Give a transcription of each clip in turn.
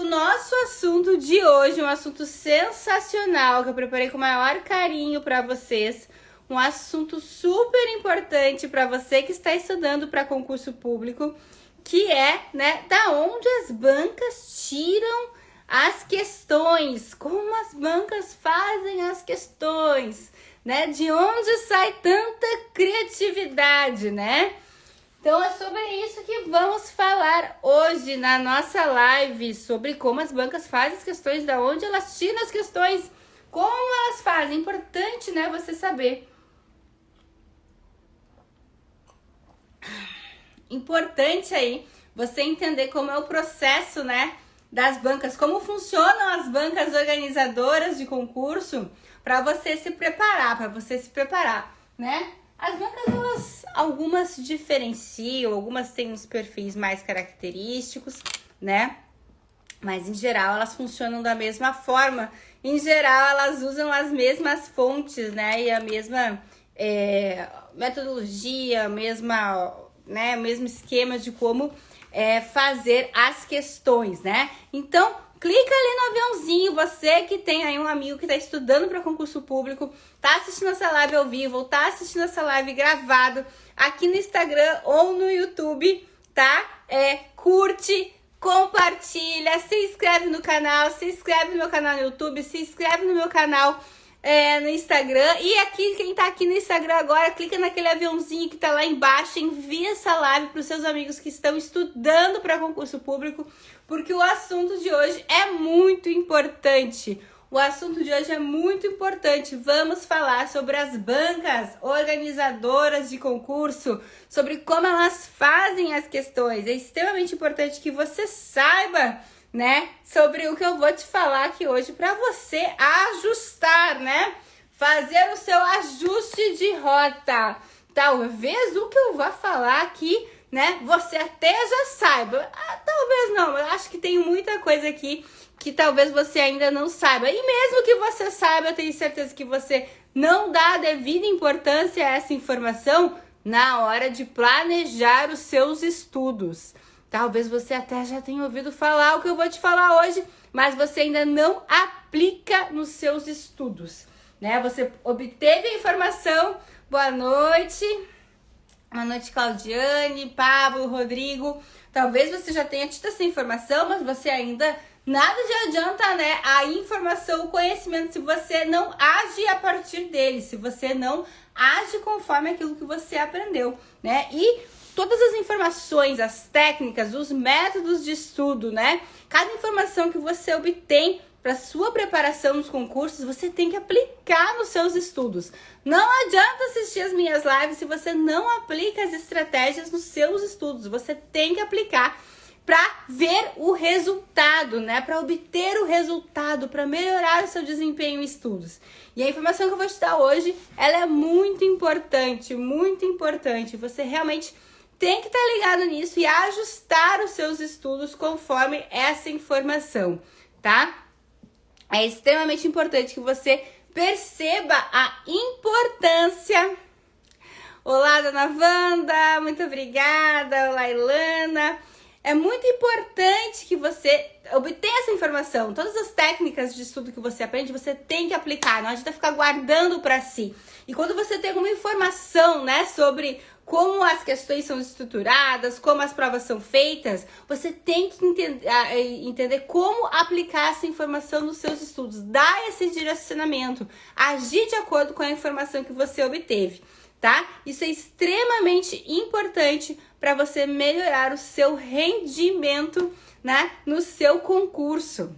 nosso assunto de hoje, um assunto sensacional que eu preparei com o maior carinho para vocês, um assunto super importante para você que está estudando para concurso público, que é, da onde as bancas tiram as questões, como as bancas fazem as questões, de onde sai tanta criatividade, Então é sobre isso que vamos falar hoje na nossa live, sobre como as bancas fazem as questões, da onde elas tiram as questões, como elas fazem. Importante, você saber. Importante aí você entender como é o processo, das bancas, como funcionam as bancas organizadoras de concurso, para você se preparar, As bancas, algumas diferenciam, algumas têm uns perfis mais característicos, Mas, em geral, elas funcionam da mesma forma. Em geral, elas usam as mesmas fontes, E a mesma metodologia, o mesmo esquema de como fazer as questões, Então, clica ali no aviãozinho, você que tem aí um amigo que está estudando para concurso público, tá assistindo essa live ao vivo, ou tá assistindo essa live gravado aqui no Instagram ou no YouTube, curte, compartilha, se inscreve no canal, se inscreve no meu canal no YouTube, se inscreve no meu canal no Instagram. E aqui, quem tá aqui no Instagram agora, clica naquele aviãozinho que tá lá embaixo, envia essa live para os seus amigos que estão estudando para concurso público, porque o assunto de hoje é muito importante. Vamos falar sobre as bancas organizadoras de concurso, sobre como elas fazem as questões. É extremamente importante que você saiba, sobre o que eu vou te falar aqui hoje, para você ajustar, fazer o seu ajuste de rota. Talvez o que eu vou falar aqui, você até já saiba. Talvez não, eu acho que tem muita coisa aqui que talvez você ainda não saiba. E mesmo que você saiba, eu tenho certeza que você não dá a devida importância a essa informação na hora de planejar os seus estudos. Talvez você até já tenha ouvido falar o que eu vou te falar hoje, mas você ainda não aplica nos seus estudos, Você obteve a informação. Boa noite. Boa noite, Claudiane, Pablo, Rodrigo. Talvez você já tenha tido essa informação, mas você ainda... Nada de adianta, a informação, o conhecimento, se você não age a partir dele, se você não age conforme aquilo que você aprendeu, E todas as informações, as técnicas, os métodos de estudo, Cada informação que você obtém para sua preparação nos concursos, você tem que aplicar nos seus estudos. Não adianta assistir as minhas lives se você não aplica as estratégias nos seus estudos. Você tem que aplicar para ver o resultado, para obter o resultado, para melhorar o seu desempenho em estudos. E a informação que eu vou te dar hoje, ela é muito importante, muito importante. Você realmente tem que estar ligado nisso e ajustar os seus estudos conforme essa informação, É extremamente importante que você perceba a importância. Olá, dona Wanda, muito obrigada. Olá, Ilana. É muito importante que você obtenha essa informação. Todas as técnicas de estudo que você aprende, você tem que aplicar. Não adianta ficar guardando para si. E quando você tem alguma informação, sobre como as questões são estruturadas, como as provas são feitas, você tem que entender como aplicar essa informação nos seus estudos. Dar esse direcionamento. Agir de acordo com a informação que você obteve. Isso é extremamente importante para você melhorar o seu rendimento, no seu concurso.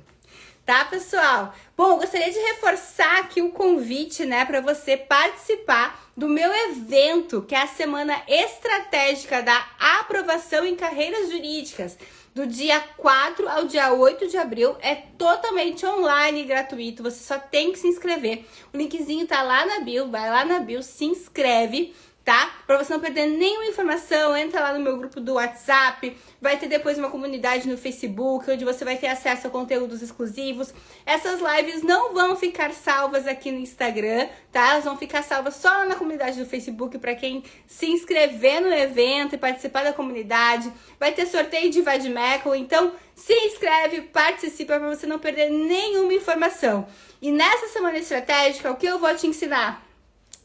Pessoal? Bom, eu gostaria de reforçar aqui o convite, para você participar do meu evento, que é a Semana Estratégica da Aprovação em Carreiras Jurídicas, do dia 4 ao dia 8 de abril. É totalmente online e gratuito, você só tem que se inscrever. O linkzinho tá lá na bio, vai lá na bio, se inscreve, tá? Para você não perder nenhuma informação, entra lá no meu grupo do WhatsApp, vai ter depois uma comunidade no Facebook, onde você vai ter acesso a conteúdos exclusivos. Essas lives não vão ficar salvas aqui no Instagram, tá? Elas vão ficar salvas só lá na comunidade do Facebook para quem se inscrever no evento e participar da comunidade. Vai ter sorteio de Vadimeco, então se inscreve, participa para você não perder nenhuma informação. E nessa semana estratégica, o que eu vou te ensinar?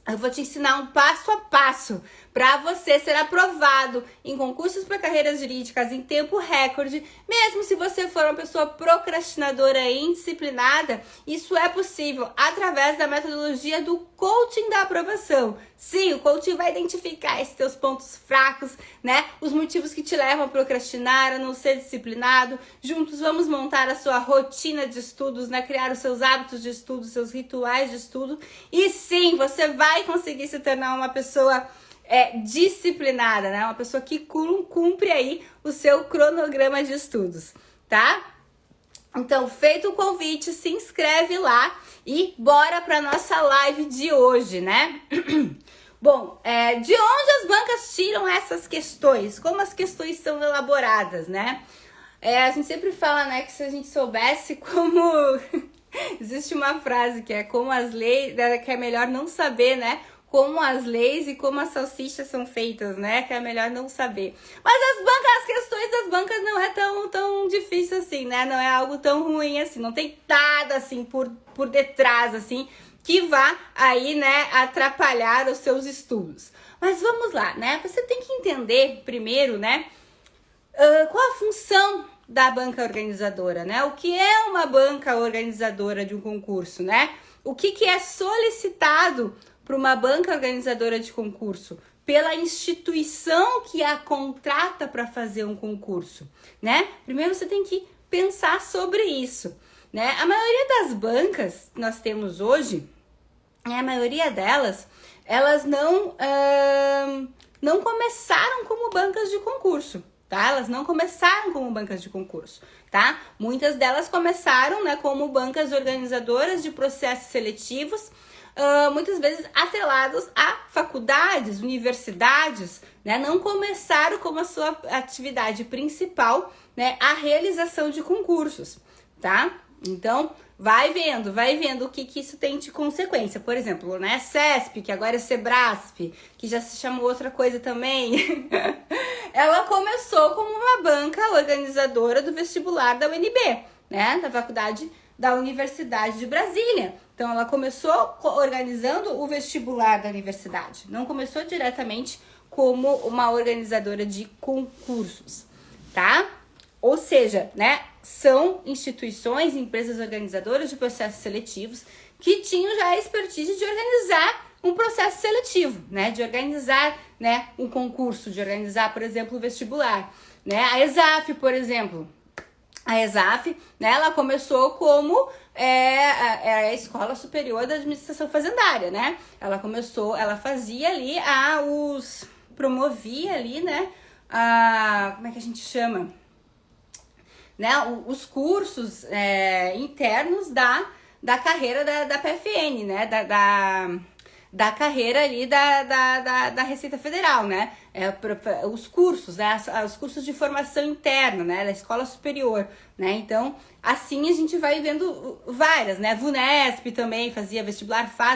Eu vou te ensinar um passo a passo para você ser aprovado em concursos para carreiras jurídicas em tempo recorde, mesmo se você for uma pessoa procrastinadora e indisciplinada. Isso é possível através da metodologia do coaching da aprovação. Sim, o coaching vai identificar esses teus pontos fracos, né? Os motivos que te levam a procrastinar, a não ser disciplinado. Juntos vamos montar a sua rotina de estudos, né? Criar os seus hábitos de estudo, seus rituais de estudo. E sim, você vai conseguir se tornar uma pessoa disciplinada, né? Uma pessoa que cumpre aí o seu cronograma de estudos, tá? Então, feito o convite, se inscreve lá e bora para nossa live de hoje, né? Bom, de onde as bancas tiram essas questões? Como as questões são elaboradas, né? A gente sempre fala, né, que se a gente soubesse como... Existe uma frase que é como as leis, que é melhor não saber, né? Como as leis e como as salsichas são feitas, né? Que é melhor não saber. Mas as questões das bancas não é tão difícil assim, né? Não é algo tão ruim assim. Não tem nada assim por detrás, assim, que vá aí, né, atrapalhar os seus estudos. Mas vamos lá, né? Você tem que entender primeiro, né? Qual a função da banca organizadora, né? O que é uma banca organizadora de um concurso, né? O que é solicitado para uma banca organizadora de concurso pela instituição que a contrata para fazer um concurso, né? Primeiro você tem que pensar sobre isso, né? A maioria das bancas que nós temos hoje, a maioria delas, elas não começaram como bancas de concurso, tá? Elas não começaram como bancas de concurso, tá? Muitas delas começaram, né, como bancas organizadoras de processos seletivos, muitas vezes atrelados a faculdades, universidades, né? Não começaram como a sua atividade principal, né, a realização de concursos, tá? Então, vai vendo o que isso tem de consequência. Por exemplo, né, CESP, que agora é Sebrasp, que já se chamou outra coisa também, ela começou como uma banca organizadora do vestibular da UNB, né, da faculdade da Universidade de Brasília. Então, ela começou organizando o vestibular da universidade, não começou diretamente como uma organizadora de concursos, tá? Ou seja, né, são instituições, empresas organizadoras de processos seletivos que tinham já a expertise de organizar um processo seletivo, né, de organizar, né, um concurso, de organizar, por exemplo, o vestibular, né? A ESAF, por exemplo, né, ela começou como a Escola Superior da Administração Fazendária, né? Ela fazia ali promovia ali, né, como é que a gente chama? Né, os cursos internos da carreira da PFN, né, da carreira ali da Receita Federal, né, os cursos, né, os cursos de formação interna, né, da Escola Superior, né, então, assim a gente vai vendo várias, né, VUNESP também faz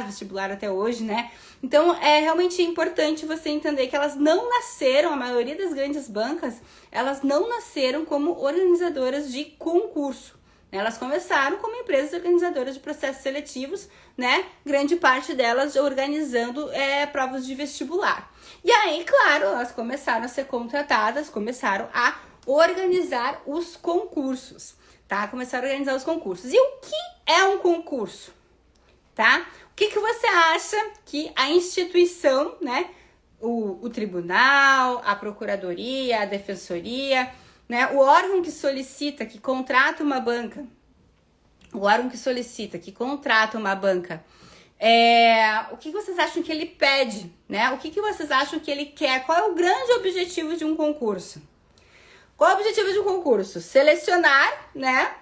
vestibular até hoje, né, então é realmente importante você entender que elas não nasceram, a maioria das grandes bancas, elas não nasceram como organizadoras de concurso. Elas começaram como empresas organizadoras de processos seletivos, né? Grande parte delas organizando provas de vestibular. E aí, claro, elas começaram a ser contratadas, começaram a organizar os concursos, tá? Começaram a organizar os concursos. E o que é um concurso, tá? O que você acha que a instituição, né? O tribunal, a procuradoria, a defensoria, né, o órgão que solicita, que contrata uma banca, o que vocês acham que ele pede, né? O que vocês acham que ele quer? Qual é o grande objetivo de um concurso? Qual é o objetivo de um concurso? Selecionar, né?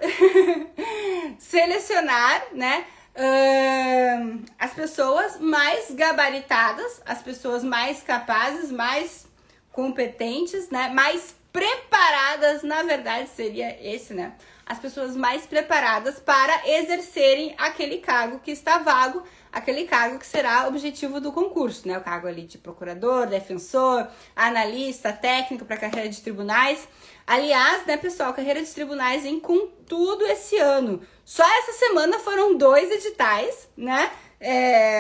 as pessoas mais gabaritadas, as pessoas mais capazes, mais competentes, né? Mais preparadas, na verdade seria esse, né? As pessoas mais preparadas para exercerem aquele cargo que está vago, aquele cargo que será objetivo do concurso, né? O cargo ali de procurador, defensor, analista, técnico para carreira de tribunais. Aliás, né, pessoal, carreira de tribunais vem com tudo esse ano. Só essa semana foram 2 editais, né?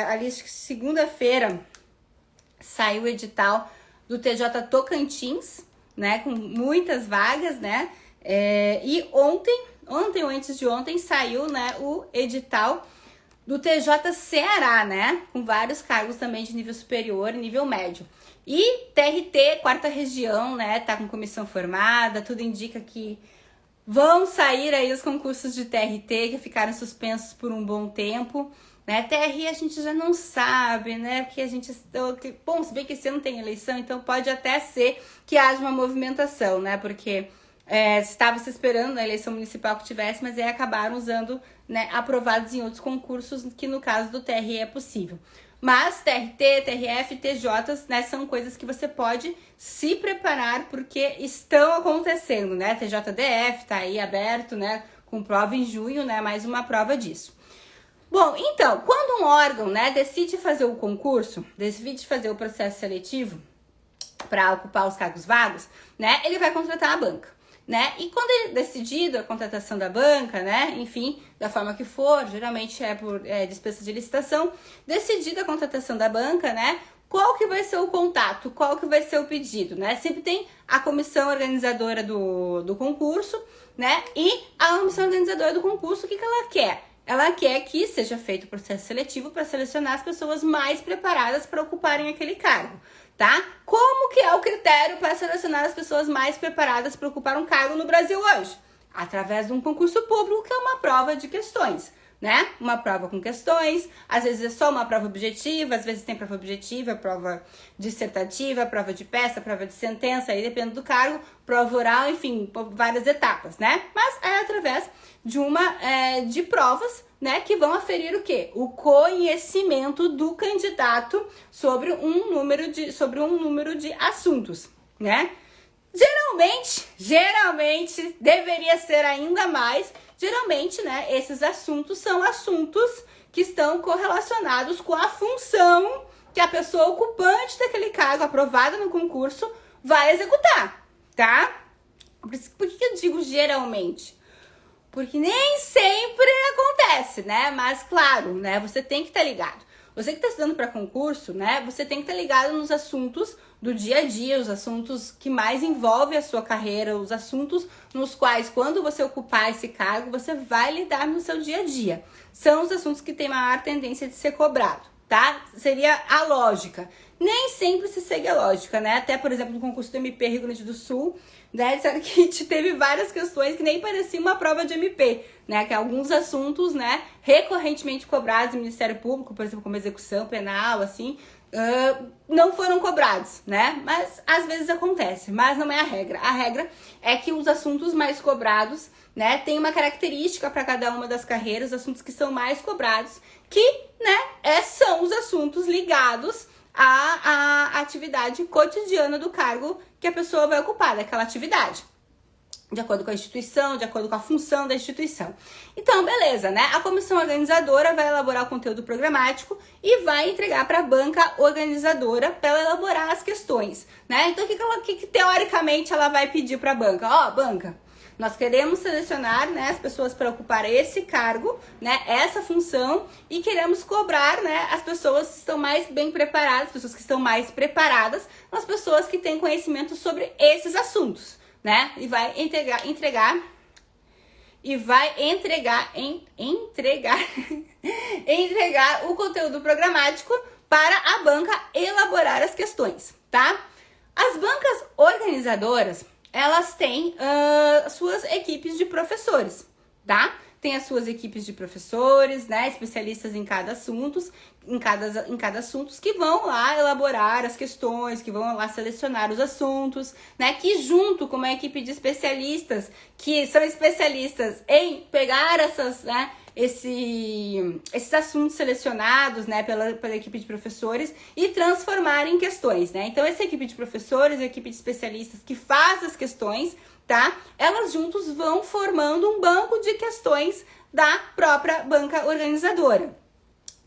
Ali, acho que segunda-feira saiu o edital do TJ Tocantins, né? Com muitas vagas, né? E ontem ou antes de ontem, saiu, né, o edital do TJ Ceará, né? Com vários cargos também de nível superior e nível médio. E TRT, 4ª região, né? Tá com comissão formada, tudo indica que vão sair aí os concursos de TRT que ficaram suspensos por um bom tempo, né? TRI a gente já não sabe, né? Porque a gente... Bom, se bem que esse ano tem eleição, então pode até ser que haja uma movimentação, né? Porque estava se esperando na eleição municipal que tivesse, mas aí acabaram usando, né, aprovados em outros concursos, que no caso do TRE é possível. Mas TRT, TRF, TJs, né, são coisas que você pode se preparar porque estão acontecendo, né? TJDF tá aí aberto, né, com prova em junho, né, mais uma prova disso. Bom, então, quando um órgão, né, decide fazer o concurso, decide fazer o processo seletivo para ocupar os cargos vagos, né, ele vai contratar a banca, né? E quando é decidido a contratação da banca, né, enfim, da forma que for, geralmente é por dispensa de licitação, decidida a contratação da banca, né, qual que vai ser o contato, qual que vai ser o pedido, né? Sempre tem a comissão organizadora do concurso, né, e a comissão organizadora do concurso, o que ela quer? Ela quer que seja feito o processo seletivo para selecionar as pessoas mais preparadas para ocuparem aquele cargo, tá? Como que é o critério para selecionar as pessoas mais preparadas para ocupar um cargo no Brasil hoje? Através de um concurso público, que é uma prova de questões, né? Uma prova com questões, às vezes é só uma prova objetiva, às vezes tem prova objetiva, prova dissertativa, prova de peça, prova de sentença, aí depende do cargo, prova oral, enfim, várias etapas, né? Mas é através de provas, né, que vão aferir o quê? O conhecimento do candidato sobre um número de assuntos, né? Geralmente, deveria ser ainda mais, geralmente, né, esses assuntos são assuntos que estão correlacionados com a função que a pessoa ocupante daquele cargo aprovada no concurso vai executar, tá? Por que eu digo geralmente? Porque nem sempre acontece, né? Mas, claro, né? Você tem que estar ligado. Você que está estudando para concurso, né? Você tem que estar ligado nos assuntos do dia a dia, os assuntos que mais envolvem a sua carreira, os assuntos nos quais, quando você ocupar esse cargo, você vai lidar no seu dia a dia. São os assuntos que têm maior tendência de ser cobrado, tá? Seria a lógica. Nem sempre se segue a lógica, né? Até, por exemplo, no concurso do MP Rio Grande do Sul, né, disseram que teve várias questões que nem parecia uma prova de MP, né, que alguns assuntos, né, recorrentemente cobrados do Ministério Público, por exemplo, como execução penal, assim, não foram cobrados, né, mas às vezes acontece, mas não é a regra. A regra é que os assuntos mais cobrados, né, tem uma característica para cada uma das carreiras, os assuntos que são mais cobrados, que, né, são os assuntos ligados a atividade cotidiana do cargo que a pessoa vai ocupar, daquela atividade, de acordo com a instituição, de acordo com a função da instituição. Então, beleza, né? A comissão organizadora vai elaborar o conteúdo programático e vai entregar para a banca organizadora para ela elaborar as questões, né? Então, o que teoricamente ela vai pedir para a banca? Ó, banca, nós queremos selecionar, né, as pessoas para ocupar esse cargo, né, essa função, e queremos cobrar, né, as pessoas que estão mais bem preparadas, pessoas que estão mais preparadas, as pessoas que têm conhecimento sobre esses assuntos, né, e vai entregar o conteúdo programático para a banca elaborar as questões, tá? As bancas organizadoras, elas têm suas equipes de professores, tá? Tem as suas equipes de professores, né, especialistas em cada assunto, que vão lá elaborar as questões, que vão lá selecionar os assuntos, né, que junto com uma equipe de especialistas, que são especialistas em pegar esses assuntos selecionados, né, pela equipe de professores e transformar em questões, né? Então, essa equipe de professores, a equipe de especialistas que faz as questões, tá? Elas juntos vão formando um banco de questões da própria banca organizadora,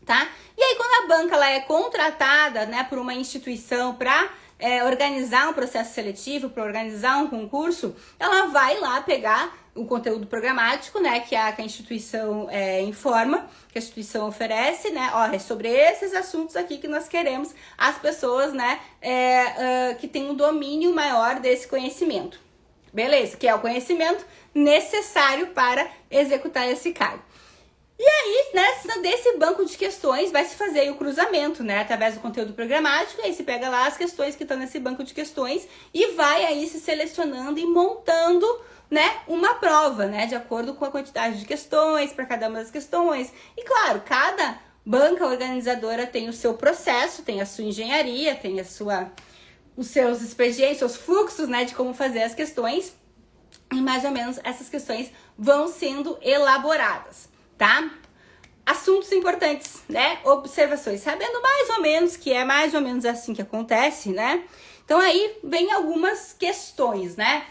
tá? E aí, quando a banca ela é contratada, né, por uma instituição para organizar um processo seletivo, para organizar um concurso, ela vai lá pegar o conteúdo programático, né, que a instituição informa, que a instituição oferece, né, ó, é sobre esses assuntos aqui que nós queremos as pessoas, né, que têm um domínio maior desse conhecimento. Beleza? Que é o conhecimento necessário para executar esse cargo. E aí, né, desse banco de questões vai se fazer aí o cruzamento, né, através do conteúdo programático, e aí se pega lá as questões que estão nesse banco de questões e vai aí se selecionando e montando, né, uma prova, né, de acordo com a quantidade de questões para cada uma das questões. E claro, cada banca organizadora tem o seu processo, tem a sua engenharia, tem os seus expedientes, seus fluxos, né, de como fazer as questões. E mais ou menos essas questões vão sendo elaboradas, tá? Assuntos importantes, né? Observações, sabendo mais ou menos que é mais ou menos assim que acontece, né? Então aí vem algumas questões, né?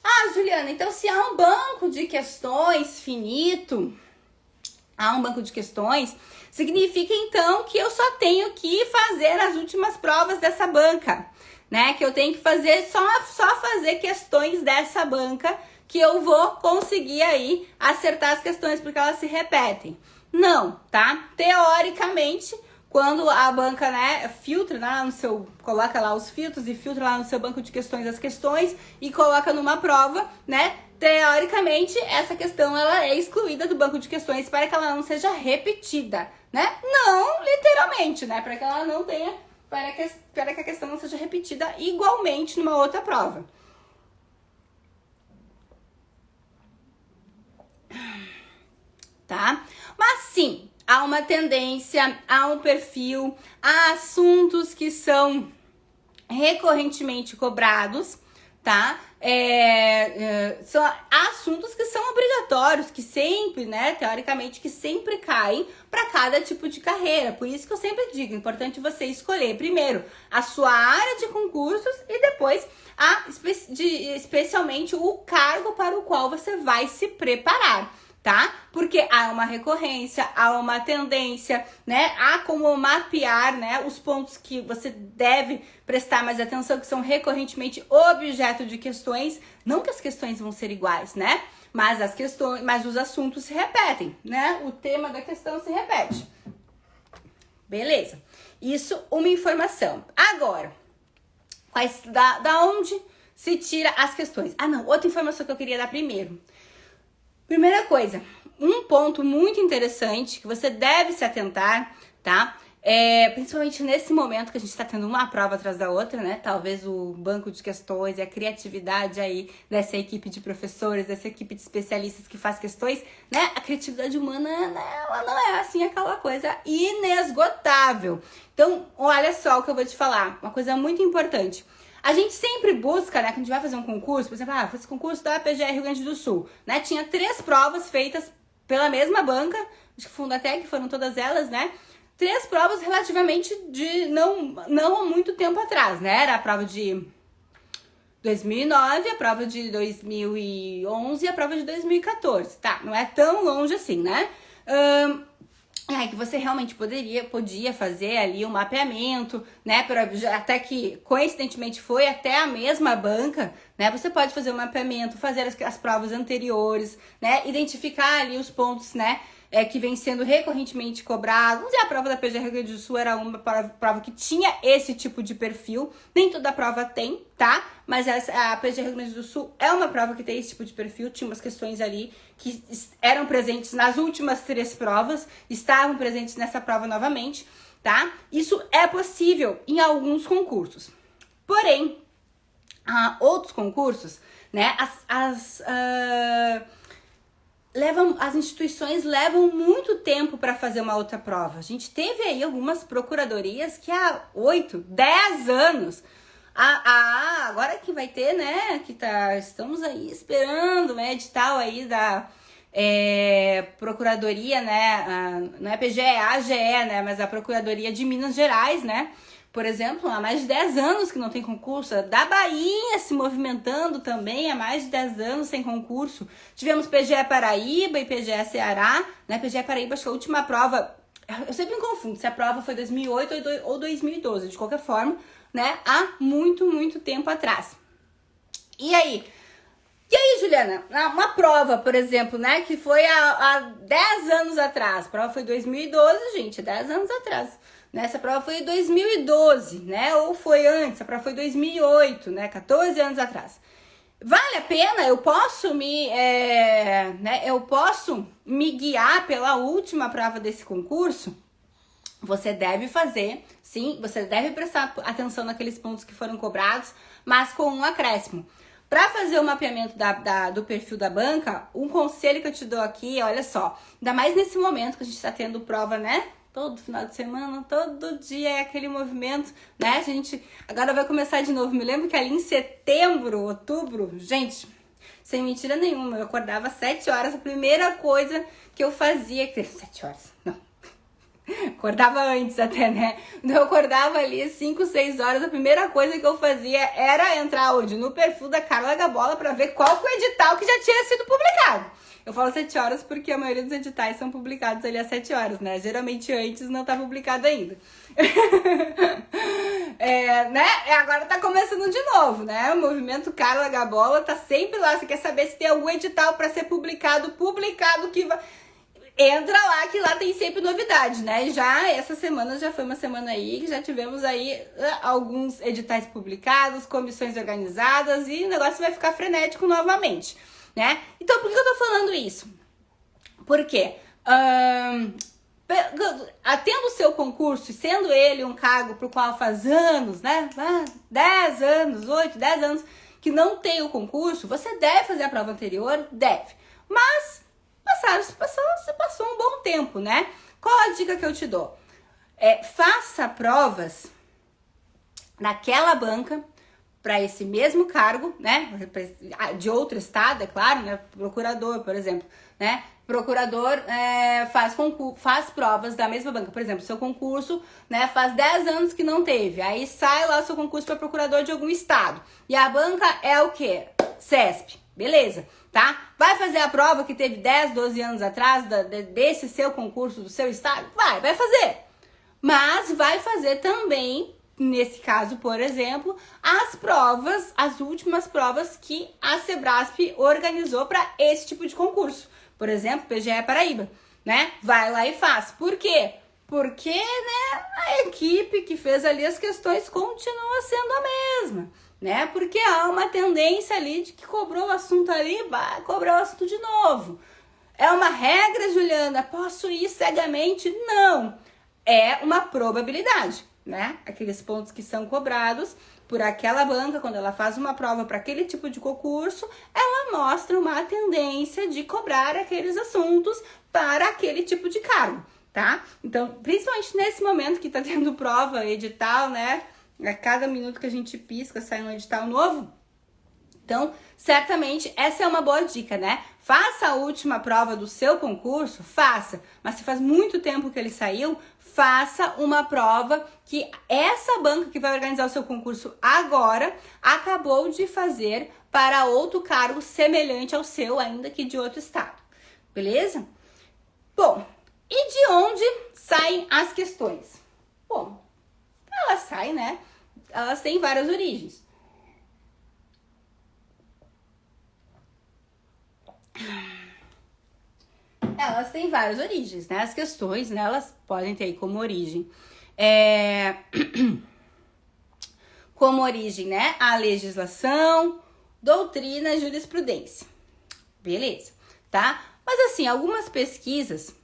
Ah, Juliana, então se há um banco de questões finito, significa então que eu só tenho que fazer as últimas provas dessa banca, né? Que eu tenho que fazer só fazer questões dessa banca que eu vou conseguir aí acertar as questões porque elas se repetem. Não, tá? Teoricamente, quando a banca, né, filtra, né, coloca lá os filtros e filtra lá no seu banco de questões as questões e coloca numa prova, né? Teoricamente, essa questão ela é excluída do banco de questões para que ela não seja repetida, né? Não literalmente, né? Para que ela não tenha, para que a questão não seja repetida igualmente numa outra prova. Tá? Mas sim, há uma tendência, há um perfil, há assuntos que são recorrentemente cobrados, tá? São assuntos que são obrigatórios, que sempre, né, teoricamente, que sempre caem para cada tipo de carreira. Por isso que eu sempre digo, é importante você escolher primeiro a sua área de concursos e depois especialmente o cargo para o qual você vai se preparar, tá? Porque há uma recorrência, há uma tendência, né? Há como mapear, né, os pontos que você deve prestar mais atenção, que são recorrentemente objeto de questões. Não que as questões vão ser iguais, né? Mas os assuntos se repetem, né? O tema da questão se repete. Beleza. Isso, uma informação. Agora, da onde se tira as questões? Ah, não, outra informação que eu queria dar primeiro. Primeira coisa, um ponto muito interessante que você deve se atentar, tá? Principalmente nesse momento que a gente está tendo uma prova atrás da outra, né? Talvez o banco de questões e a criatividade aí dessa equipe de professores, dessa equipe de especialistas que faz questões, né? A criatividade humana, né, ela não é assim aquela coisa inesgotável. Então, olha só o que eu vou te falar, uma coisa muito importante. A gente sempre busca, né, quando a gente vai fazer um concurso, por exemplo, esse concurso da PGR Rio Grande do Sul, né, tinha 3 provas feitas pela mesma banca, acho que Fundatec, foram todas elas, né, 3 provas relativamente de não há muito tempo atrás, né, era a prova de 2009, a prova de 2011 e a prova de 2014, tá, não é tão longe assim, né, que você realmente podia fazer ali um mapeamento, né, até que coincidentemente foi até a mesma banca, né, você pode fazer um mapeamento, fazer as provas anteriores, né, identificar ali os pontos, né, que vem sendo recorrentemente cobrados. E a prova da PGR Rio Grande do Sul era uma prova que tinha esse tipo de perfil, nem toda prova tem, tá, mas a PGR Rio Grande do Sul é uma prova que tem esse tipo de perfil, tinha umas questões ali que eram presentes nas últimas 3 provas, estavam presentes nessa prova novamente, tá? Isso é possível em alguns concursos. Porém, outros concursos, né, as instituições levam muito tempo para fazer uma outra prova. A gente teve aí algumas procuradorias que há 8, 10 anos... agora que vai ter, né, estamos aí esperando, né, edital aí Procuradoria, né? Não é PGE, é AGE, né? Mas a Procuradoria de Minas Gerais, né? Por exemplo, há mais de 10 anos que não tem concurso. Da Bahia se movimentando também há mais de 10 anos sem concurso. Tivemos PGE Paraíba e PGE Ceará, né? PGE Paraíba, acho que a última prova, eu sempre me confundo se a prova foi 2008 ou 2012, de qualquer forma, né? Há muito, muito tempo atrás. E aí, Juliana, uma prova, por exemplo, né, que foi há 10 anos atrás, a prova foi 2012, gente, 10 anos atrás, né, essa prova foi em 2012, né, ou foi antes, a prova foi 2008, né, 14 anos atrás. Vale a pena? Eu posso me guiar pela última prova desse concurso? Você deve fazer, sim, você deve prestar atenção naqueles pontos que foram cobrados, mas com um acréscimo. Para fazer o mapeamento do perfil da banca, um conselho que eu te dou aqui, olha só, ainda mais nesse momento que a gente está tendo prova, né? Todo final de semana, todo dia é aquele movimento, né? A gente agora vai começar de novo. Me lembro que ali em setembro, outubro, gente, sem mentira nenhuma, eu acordava às 7 horas, a primeira coisa que eu fazia, 7 horas, não. Acordava antes até, né? Eu acordava ali 5, 6 horas, a primeira coisa que eu fazia era entrar onde? No perfil da Carla Gabola para ver qual que é o edital que já tinha sido publicado. Eu falo 7 horas porque a maioria dos editais são publicados ali às 7 horas, né? Geralmente antes não tá publicado ainda. Né? Agora tá começando de novo, né? O movimento Carla Gabola tá sempre lá. Você quer saber se tem algum edital para ser publicado que vai... Entra lá, que lá tem sempre novidade, né? E já essa semana já foi uma semana aí que já tivemos aí alguns editais publicados, comissões organizadas e o negócio vai ficar frenético novamente, né? Então, por que eu tô falando isso? Porque tendo o seu concurso e sendo ele um cargo pro qual faz anos, né? 10 anos, 8, 10 anos que não tem o concurso, você deve fazer a prova anterior? Deve. Mas você passou um bom tempo, né? Qual a dica que eu te dou? Faça provas naquela banca para esse mesmo cargo, né? De outro estado, é claro, né? Procurador, por exemplo, né? Procurador faz provas da mesma banca. Por exemplo, seu concurso, né? Faz 10 anos que não teve. Aí sai lá o seu concurso para procurador de algum estado. E a banca é o quê? CESP. Beleza, tá? Vai fazer a prova que teve 10, 12 anos atrás desse seu concurso do seu estado? Vai fazer. Mas vai fazer também, nesse caso, por exemplo, as últimas provas que a Sebrasp organizou para esse tipo de concurso. Por exemplo, PGE Paraíba, né? Vai lá e faz. Por quê? Porque, né, a equipe que fez ali as questões continua sendo a mesma, né? Porque há uma tendência ali de que cobrou o assunto ali, vai cobrar o assunto de novo. É uma regra, Juliana? Posso ir cegamente? Não. É uma probabilidade, né? Aqueles pontos que são cobrados por aquela banca, quando ela faz uma prova para aquele tipo de concurso, ela mostra uma tendência de cobrar aqueles assuntos para aquele tipo de cargo, tá? Então, principalmente nesse momento que tá tendo prova, edital, né? A cada minuto que a gente pisca sai um edital novo. Então, certamente, essa é uma boa dica, né? Faça a última prova do seu concurso, faça. Mas se faz muito tempo que ele saiu, faça uma prova que essa banca que vai organizar o seu concurso agora acabou de fazer para outro cargo semelhante ao seu, ainda que de outro estado. Beleza? Bom, e de onde saem as questões? Bom, elas saem, né? Elas têm várias origens. Elas têm várias origens, né? As questões, né, elas podem ter aí como origem como origem, né, a legislação, doutrina e jurisprudência. Beleza, tá? Mas assim, algumas pesquisas,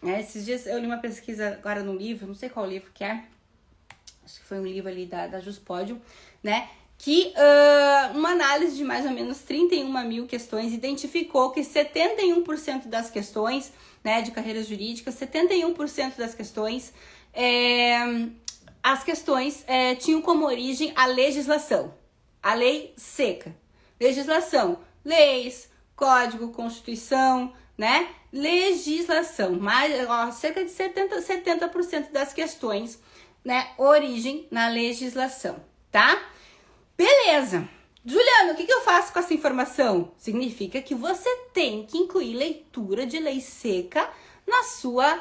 né, esses dias eu li uma pesquisa agora no livro, não sei qual livro que é, acho que foi um livro ali da Juspodium, né? Que uma análise de mais ou menos 31 mil questões identificou que 71% das questões, né, de carreiras jurídicas, 71% das questões, as questões tinham como origem a legislação, a lei seca. Legislação, leis, código, constituição, né? Legislação, cerca de 70% das questões, né? Origem na legislação, tá? Beleza. Juliana, o que eu faço com essa informação? Significa que você tem que incluir leitura de lei seca na sua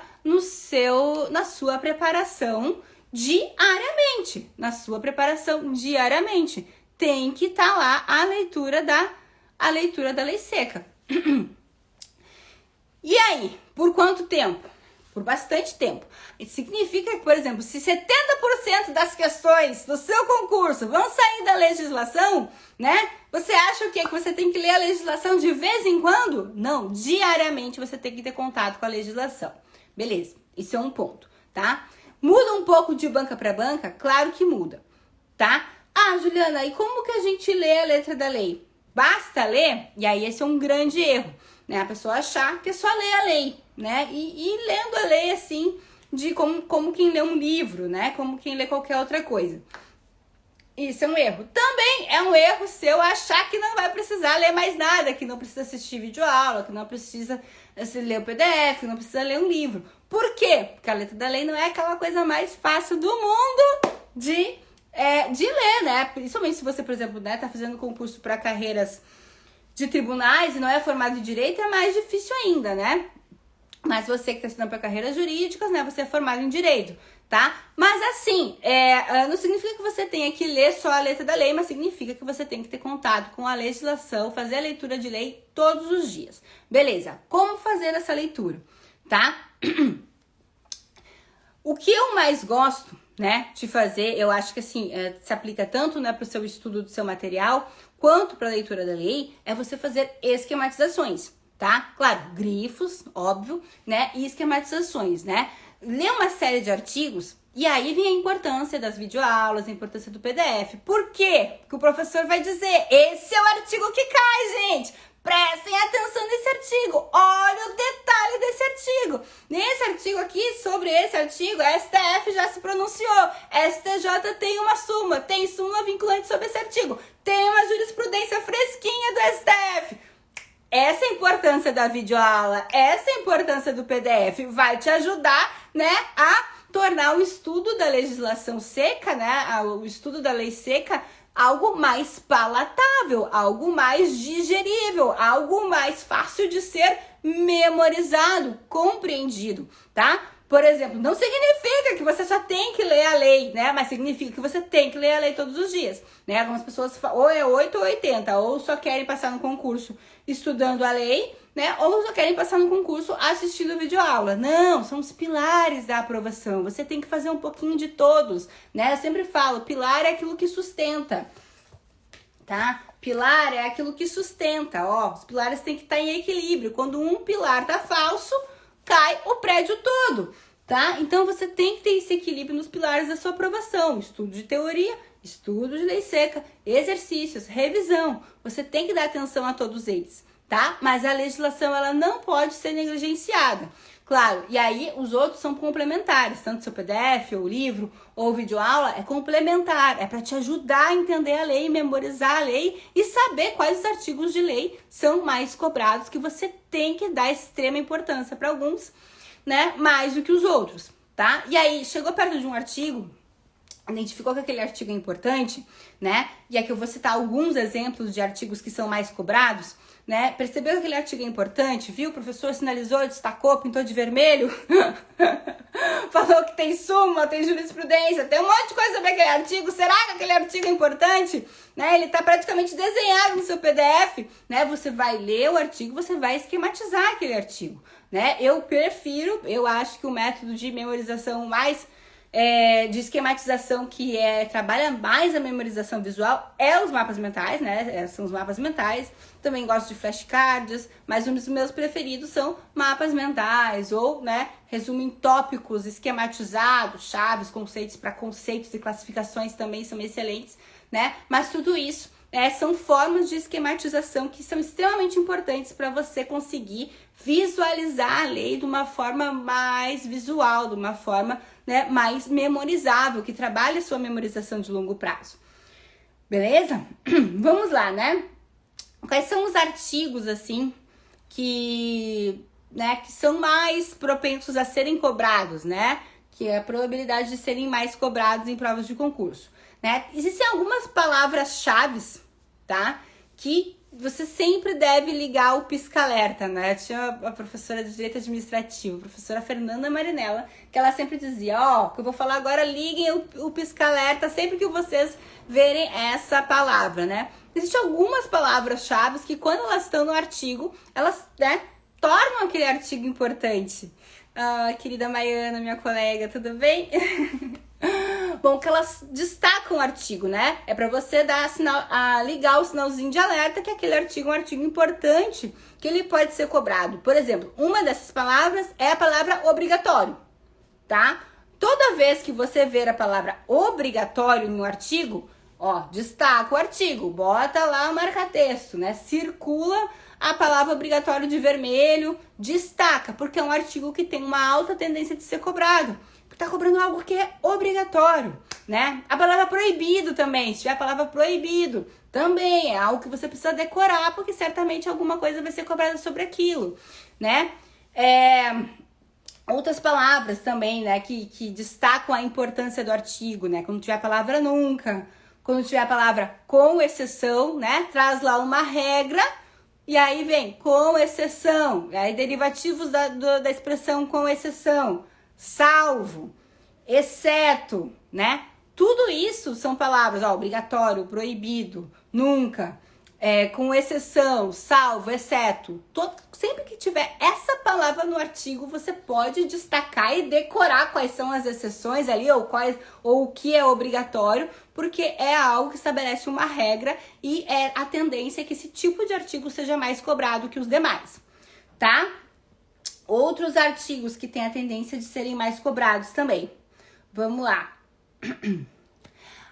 preparação diariamente. Na sua preparação diariamente. Tem que estar lá a leitura da lei seca. E aí, por quanto tempo? Por bastante tempo. Isso significa que, por exemplo, se 70% das questões do seu concurso vão sair da legislação, né? Você acha o quê? Que você tem que ler a legislação de vez em quando? Não, diariamente você tem que ter contato com a legislação. Beleza, isso é um ponto, tá? Muda um pouco de banca para banca? Claro que muda, tá? Ah, Juliana, e como que a gente lê a letra da lei? Basta ler? E aí esse é um grande erro, né? A pessoa achar que é só ler a lei, né? E lendo a lei assim, de como quem lê um livro, né? Como quem lê qualquer outra coisa. Isso é um erro. Também é um erro seu achar que não vai precisar ler mais nada, que não precisa assistir videoaula, que não precisa ler o PDF, que não precisa ler um livro. Por quê? Porque a letra da lei não é aquela coisa mais fácil do mundo de ler, né? Principalmente se você, por exemplo, né, tá fazendo concurso para carreiras de tribunais e não é formado em direito, é mais difícil ainda, né? Mas você que está estudando para carreiras jurídicas, né? Você é formado em direito, tá? Mas assim, não significa que você tenha que ler só a letra da lei, mas significa que você tem que ter contato com a legislação, fazer a leitura de lei todos os dias. Beleza, como fazer essa leitura, tá? O que eu mais gosto, né, de fazer, eu acho que assim, se aplica tanto, né, para o seu estudo do seu material, quanto para a leitura da lei, é você fazer esquematizações, tá? Claro, grifos, óbvio, né, e esquematizações, né? Ler uma série de artigos, e aí vem a importância das videoaulas, a importância do PDF. Por quê? Porque o professor vai dizer, esse é o artigo que cai, gente! Prestem atenção nesse artigo, olha o detalhe desse artigo. Nesse artigo aqui, sobre esse artigo, a STF já se pronunciou, STJ tem súmula vinculante sobre esse artigo, tem uma jurisprudência fresquinha do STF. Essa é a importância da videoaula, essa é a importância do PDF, vai te ajudar, né, a tornar o estudo da legislação seca, né, o estudo da lei seca, algo mais palatável, algo mais digerível, algo mais fácil de ser memorizado, compreendido, tá? Por exemplo, não significa que você só tem que ler a lei, né? Mas significa que você tem que ler a lei todos os dias, né? Algumas pessoas ou é 8 ou 80, ou só querem passar no concurso estudando a lei, né? Ou só querem passar no concurso assistindo videoaula. Não, são os pilares da aprovação. Você tem que fazer um pouquinho de todos, né? Eu sempre falo, pilar é aquilo que sustenta, tá? Pilar é aquilo que sustenta, ó. Os pilares têm que estar em equilíbrio. Quando um pilar tá falso, cai o prédio todo, tá? Então você tem que ter esse equilíbrio nos pilares da sua aprovação. Estudo de teoria, estudo de lei seca, exercícios, revisão. Você tem que dar atenção a todos eles, tá? Mas a legislação, ela não pode ser negligenciada. Claro, e aí os outros são complementares, tanto seu PDF, ou livro, ou videoaula, é complementar, é para te ajudar a entender a lei, memorizar a lei e saber quais os artigos de lei são mais cobrados, que você tem que dar extrema importância para alguns, né, mais do que os outros, tá? E aí, chegou perto de um artigo, identificou que aquele artigo é importante, né, e aqui eu vou citar alguns exemplos de artigos que são mais cobrados, né? Percebeu que aquele artigo é importante, viu? O professor sinalizou, destacou, pintou de vermelho, falou que tem súmula, tem jurisprudência, tem um monte de coisa sobre aquele artigo. Será que aquele artigo é importante? Né? Ele está praticamente desenhado no seu PDF, né? Você vai ler o artigo, você vai esquematizar aquele artigo, né? Eu acho que o método de memorização mais de esquematização que trabalha mais a memorização visual é os mapas mentais, né? São os mapas mentais. Também gosto de flashcards, mas um dos meus preferidos são mapas mentais ou, né, resumo em tópicos esquematizados, chaves, conceitos para conceitos e classificações também são excelentes, né? Mas tudo isso são formas de esquematização que são extremamente importantes para você conseguir visualizar a lei de uma forma mais visual, de uma forma, né, mais memorizável, que trabalhe a sua memorização de longo prazo. Beleza? Vamos lá, né? Quais são os artigos, assim, né, que são mais propensos a serem cobrados, né? Que é a probabilidade de serem mais cobrados em provas de concurso, né? Existem algumas palavras-chave, tá? Que você sempre deve ligar o pisca-alerta, né? Tinha a professora de Direito Administrativo, a professora Fernanda Marinella, que ela sempre dizia, ó, que eu vou falar agora, liguem o pisca-alerta sempre que vocês verem essa palavra, né? Existem algumas palavras-chave que quando elas estão no artigo, elas, né, tornam aquele artigo importante. Ah, querida Maiana, minha colega, tudo bem? Bom, que elas destacam o artigo, né? É para você dar ligar o sinalzinho de alerta que aquele artigo é um artigo importante, que ele pode ser cobrado. Por exemplo, uma dessas palavras é a palavra obrigatório, tá? Toda vez que você ver a palavra obrigatório no artigo, ó, destaca o artigo, bota lá o marca-texto, né? Circula a palavra obrigatório de vermelho, destaca, porque é um artigo que tem uma alta tendência de ser cobrado. Tá cobrando algo que é obrigatório, né? A palavra proibido também, se tiver a palavra proibido, também é algo que você precisa decorar, porque certamente alguma coisa vai ser cobrada sobre aquilo, né? Outras palavras também, né, que destacam a importância do artigo, né? Quando tiver a palavra nunca, quando tiver a palavra com exceção, né? Traz lá uma regra e aí vem com exceção, aí derivativos da expressão com exceção, salvo, exceto, né? Tudo isso são palavras, ó, obrigatório, proibido, nunca, com exceção, salvo, exceto. Sempre que tiver essa palavra no artigo, você pode destacar e decorar quais são as exceções ali, ou o que é obrigatório, porque é algo que estabelece uma regra e a tendência é que esse tipo de artigo seja mais cobrado que os demais, tá? Outros artigos que têm a tendência de serem mais cobrados também. Vamos lá.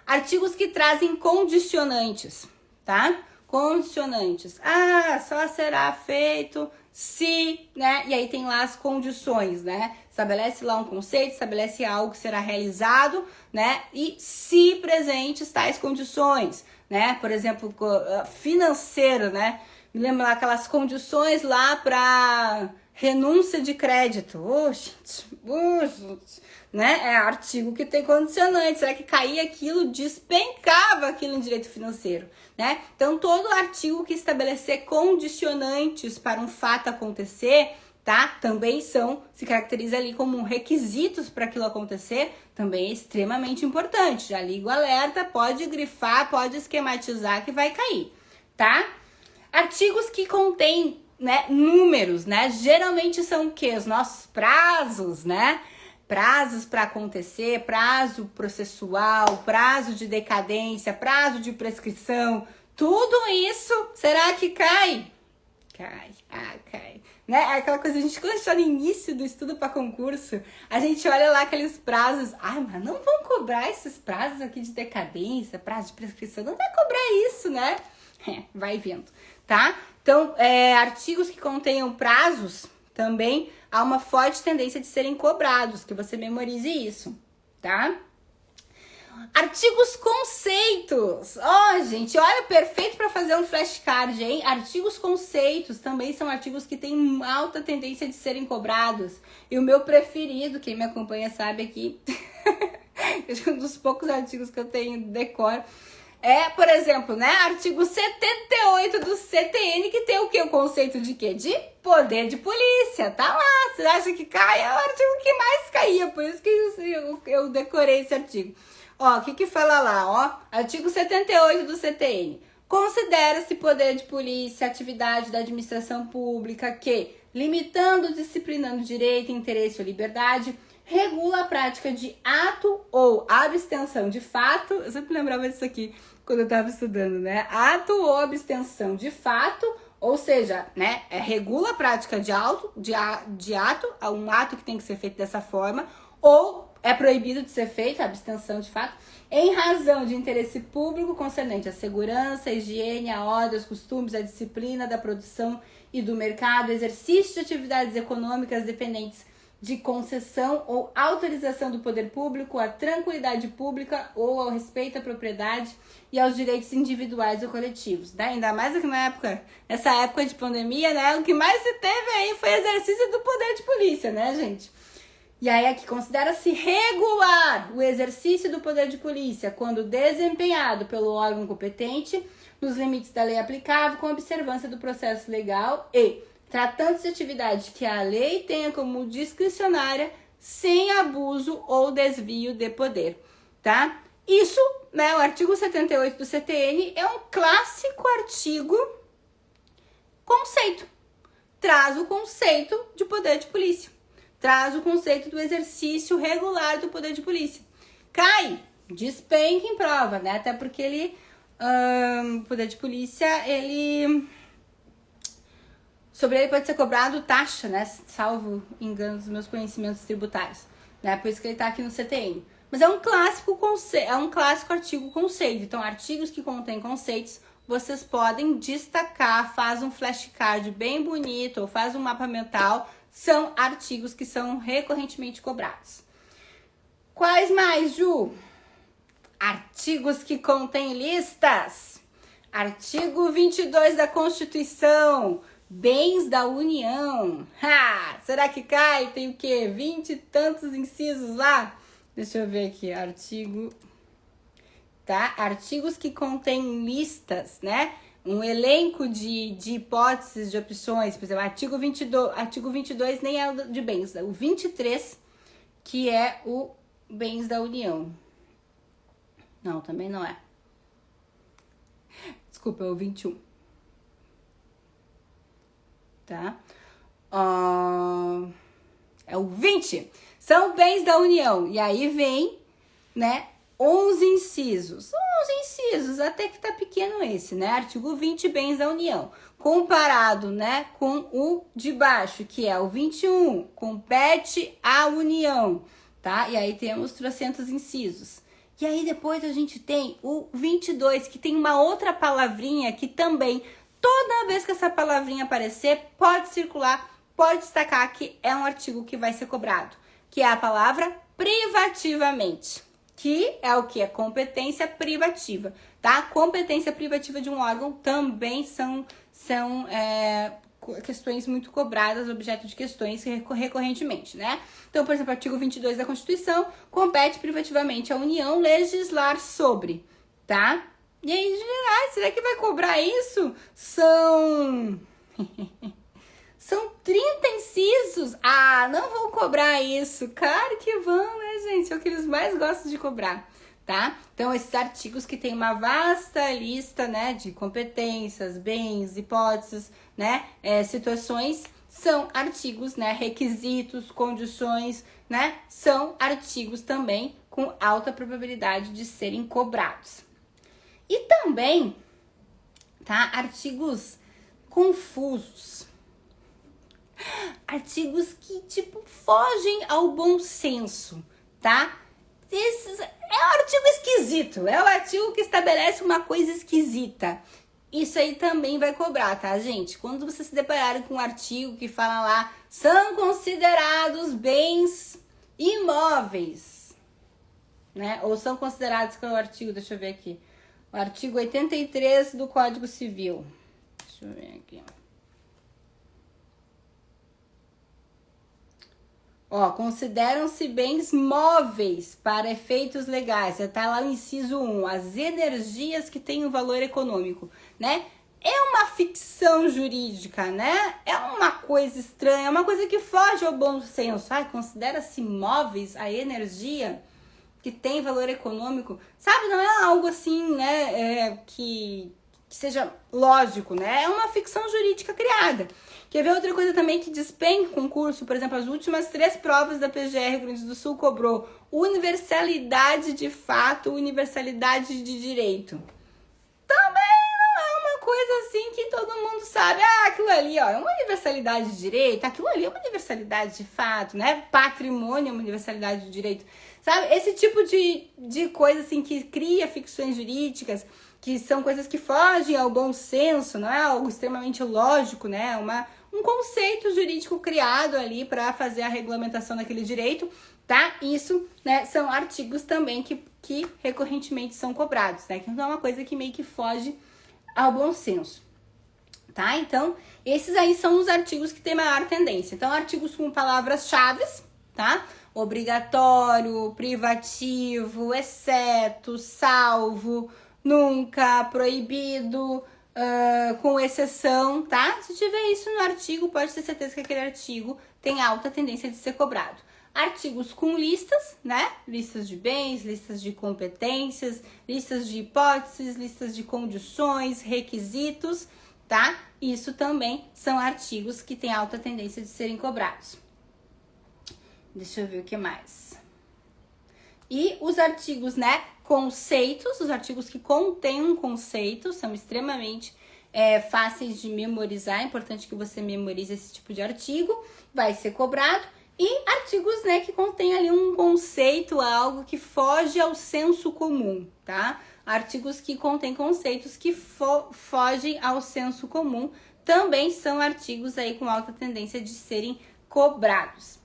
Artigos que trazem condicionantes, tá? Condicionantes. Ah, só será feito se, né? E aí tem lá as condições, né? Estabelece lá um conceito, estabelece algo que será realizado, né? E se presentes tais condições, né? Por exemplo, financeiro, né? Me lembra lá aquelas condições lá para renúncia de crédito. Né? É artigo que tem condicionante. Será que caía aquilo, despencava aquilo em direito financeiro, né? Então, todo artigo que estabelecer condicionantes para um fato acontecer, tá? Também se caracteriza ali como requisitos para aquilo acontecer, também é extremamente importante. Já liga o alerta, pode grifar, pode esquematizar que vai cair, tá? Artigos que contêm, né, números, né? Geralmente são o quê? Os nossos prazos, né? Prazos para acontecer, prazo processual, prazo de decadência, prazo de prescrição, tudo isso, será que cai? Cai. Né? É aquela coisa, a gente quando está no início do estudo para concurso, a gente olha lá aqueles prazos, mas não vão cobrar esses prazos aqui de decadência, prazo de prescrição, não vai cobrar isso, né? Vai vendo, tá? Então, artigos que contenham prazos, também há uma forte tendência de serem cobrados, que você memorize isso, tá? Artigos conceitos. Gente, olha, perfeito para fazer um flashcard, hein? Artigos conceitos também são artigos que têm alta tendência de serem cobrados. E o meu preferido, quem me acompanha sabe aqui, acho que um dos poucos artigos que eu tenho decor, por exemplo, né, artigo 78 do CTN, que tem o quê? O conceito de quê? De poder de polícia, tá lá. Você acha que cai? É o artigo que mais caía, por isso que eu decorei esse artigo. Ó, o que fala lá, ó? Artigo 78 do CTN. Considera-se poder de polícia atividade da administração pública que, limitando, disciplinando direito, interesse ou liberdade, regula a prática de ato ou abstenção de fato. Eu sempre lembrava disso aqui quando eu estava estudando, né? Ato ou abstenção de fato, ou seja, né? Regula a prática de ato, um ato que tem que ser feito dessa forma, ou é proibido de ser feito, a abstenção de fato, em razão de interesse público concernente à segurança, à higiene, à ordem, aos costumes, à disciplina da produção e do mercado, exercício de atividades econômicas dependentes de concessão ou autorização do poder público à tranquilidade pública ou ao respeito à propriedade e aos direitos individuais ou coletivos, né? Ainda mais que nessa época de pandemia, né? O que mais se teve aí foi exercício do poder de polícia, né, gente? E aí aqui considera-se regular o exercício do poder de polícia quando desempenhado pelo órgão competente nos limites da lei aplicável com observância do processo legal e tratando-se de atividade que a lei tenha como discricionária sem abuso ou desvio de poder, tá? Isso, né, o artigo 78 do CTN é um clássico artigo conceito. Traz o conceito de poder de polícia. Traz o conceito do exercício regular do poder de polícia. Cai, despenca em prova, né? Até porque ele, o poder de polícia, sobre ele pode ser cobrado taxa, né? Salvo engano dos meus conhecimentos tributários, né? Por isso que ele tá aqui no CTN. Mas é um clássico artigo conceito. Então, artigos que contêm conceitos, vocês podem destacar, faz um flashcard bem bonito ou faz um mapa mental, são artigos que são recorrentemente cobrados. Quais mais, Ju? Artigos que contêm listas. Artigo 22 da Constituição, bens da União. Será que cai? Tem o quê? 20 e tantos incisos lá? Deixa eu ver aqui, tá? Artigos que contêm listas, né? Um elenco de hipóteses, de opções. Por exemplo, artigo 22 nem é o de bens, o 23, que é o bens da União. Não, também não é. Desculpa, é o 21. Tá? É o 20. São bens da União. E aí vem, né, 11 incisos. 11 incisos, até que tá pequeno esse, né? Artigo 20, bens da União. Comparado, né, com o de baixo, que é o 21, compete à União, tá? E aí temos trocentos incisos. E aí depois a gente tem o 22, que tem uma outra palavrinha que também, toda vez que essa palavrinha aparecer, pode circular, pode destacar que é um artigo que vai ser cobrado, que é a palavra privativamente, que é o que? É competência privativa, tá? Competência privativa de um órgão também são questões muito cobradas, objeto de questões recorrentemente, né? Então, por exemplo, artigo 22 da Constituição, compete privativamente à União legislar sobre, tá? E aí, será que vai cobrar isso? São 30 incisos. Não vão cobrar isso. Claro que vão, né, gente? É o que eles mais gostam de cobrar, tá? Então, esses artigos que tem uma vasta lista, né, de competências, bens, hipóteses, né, situações, são artigos, né, requisitos, condições, né, são artigos também com alta probabilidade de serem cobrados. E também, tá, artigos confusos. Artigos que, tipo, fogem ao bom senso, tá? É um artigo esquisito, é um artigo que estabelece uma coisa esquisita. Isso aí também vai cobrar, tá, gente? Quando vocês se depararem com um artigo que fala lá, são considerados bens imóveis, né? Ou são considerados, qual é o artigo? Deixa eu ver aqui. O artigo 83 do Código Civil. Deixa eu ver aqui, consideram-se bens móveis para efeitos legais. Já tá lá o inciso 1, as energias que têm um valor econômico, né? É uma ficção jurídica, né? É uma coisa estranha, é uma coisa que foge ao bom senso. Considera-se móveis a energia que tem valor econômico, sabe? Não é algo assim, né, que seja lógico, né? É uma ficção jurídica criada. Quer ver outra coisa também que despenca o concurso? Por exemplo, as últimas 3 provas da PGR Rio Grande do Sul cobrou universalidade de fato, universalidade de direito. Também não é uma coisa assim que todo mundo sabe. Aquilo ali, é uma universalidade de direito, aquilo ali é uma universalidade de fato, né? Patrimônio é uma universalidade de direito. Sabe? Esse tipo de coisa assim que cria ficções jurídicas, que são coisas que fogem ao bom senso, não é algo extremamente lógico, né? um conceito jurídico criado ali para fazer a regulamentação daquele direito, tá? Isso, né, são artigos também que recorrentemente são cobrados, né? Que não é uma coisa que meio que foge ao bom senso, tá? Então, esses aí são os artigos que têm maior tendência. Então, artigos com palavras-chave, tá? Obrigatório, privativo, exceto, salvo, nunca, proibido, com exceção, tá? Se tiver isso no artigo, pode ter certeza que aquele artigo tem alta tendência de ser cobrado. Artigos com listas, né? Listas de bens, listas de competências, listas de hipóteses, listas de condições, requisitos, tá? Isso também são artigos que têm alta tendência de serem cobrados. Deixa eu ver o que mais. E os artigos, né? Conceitos, os artigos que contêm um conceito são extremamente fáceis de memorizar. É importante que você memorize esse tipo de artigo, vai ser cobrado. E artigos, né, que contêm ali um conceito, algo que foge ao senso comum, tá? Artigos que contêm conceitos que fogem ao senso comum também são artigos aí com alta tendência de serem cobrados.